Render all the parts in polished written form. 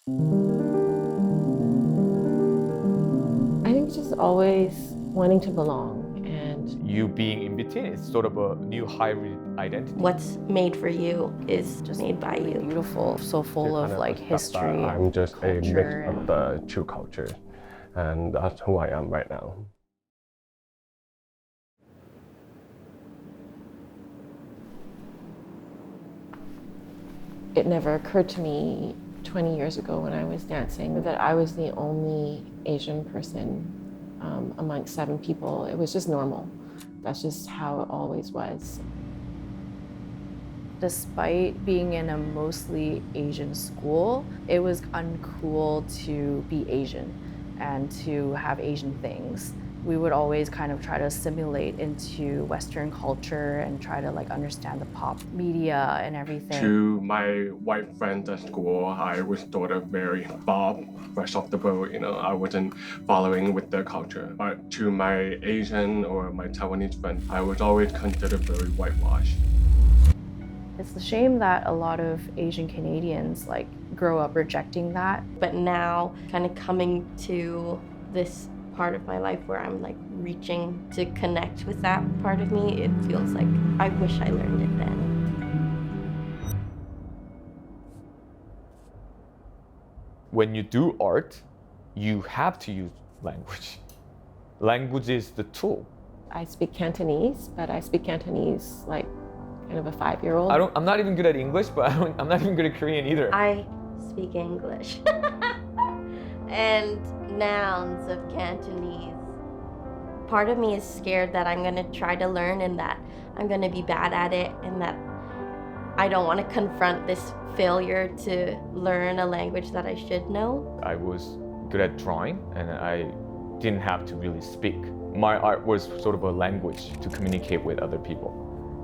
I think just always wanting to belong, and You being in between is sort of a new hybrid identity. What's made for you is just made by you. Beautiful, so full of like history. I'm just a mix culture of the two cultures, and that's who I am right now. it never occurred to me 20 years ago when I was dancing that I was the only Asian person amongst 7 people. It was just normal. That's just how it always was. Despite being in a mostly Asian school, it was uncool to be Asian and to have Asian things. We would always kind of try to assimilate into Western culture and try to like understand the pop media and everything. To my white friends at school, I was sort of very Bob, fresh off the boat, I wasn't following with their culture. But to my Asian or my Taiwanese friends, I was always considered very whitewashed. It's a shame that a lot of Asian Canadians like grow up rejecting that. But now, kind of coming to this part of my life where I'm like reaching to connect with that part of me, it feels like I wish I learned it then. When you do art, you have to use language. Language is the tool. I speak Cantonese, but I speak Cantonese like kind of a 5-year-old. I'm not even good at English, but I'm not even good at Korean either. I speak English and nouns of Cantonese. Part of me is scared that I'm gonna try to learn and that I'm gonna be bad at it and that I don't want to confront this failure to learn a language that I should know. I was good at drawing and I didn't have to really speak. My art was sort of a language to communicate with other people.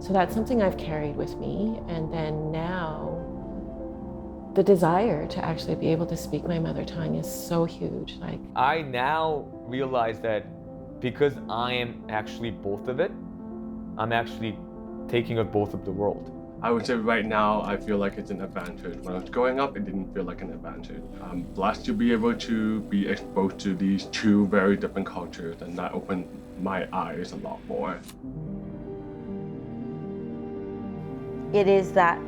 So that's something I've carried with me. And then now, the desire to actually be able to speak my mother tongue is so huge. Like, I now realize that because I am actually both of it, I'm actually taking of both of the world. I would say right now, I feel like it's an advantage. When I was growing up, it didn't feel like an advantage. I'm blessed to be able to be exposed to these two very different cultures, and that opened my eyes a lot more. It is that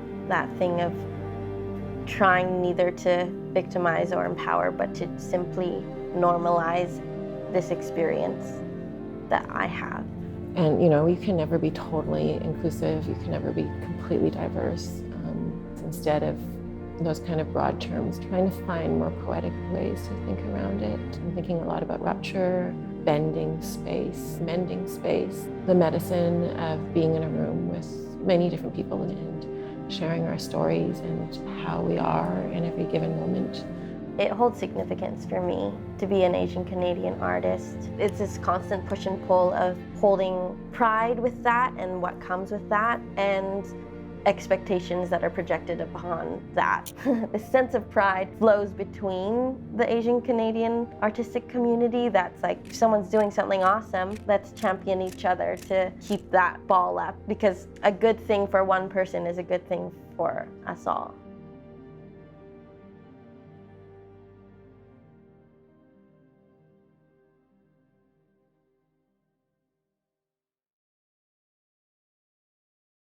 thing of trying neither to victimize or empower, but to simply normalize this experience that I have. and you can never be totally inclusive. You can never be completely diverse. Instead of those kind of broad terms, trying to find more poetic ways to think around it. I'm thinking a lot about rupture, bending space, mending space, the medicine of being in a room with many different people and sharing our stories and how we are in every given moment. It holds significance for me to be an Asian Canadian artist. It's this constant push and pull of holding pride with that and what comes with that, and expectations that are projected upon that. This sense of pride flows between the Asian Canadian artistic community. That's like, if someone's doing something awesome, let's champion each other to keep that ball up, because a good thing for one person is a good thing for us all.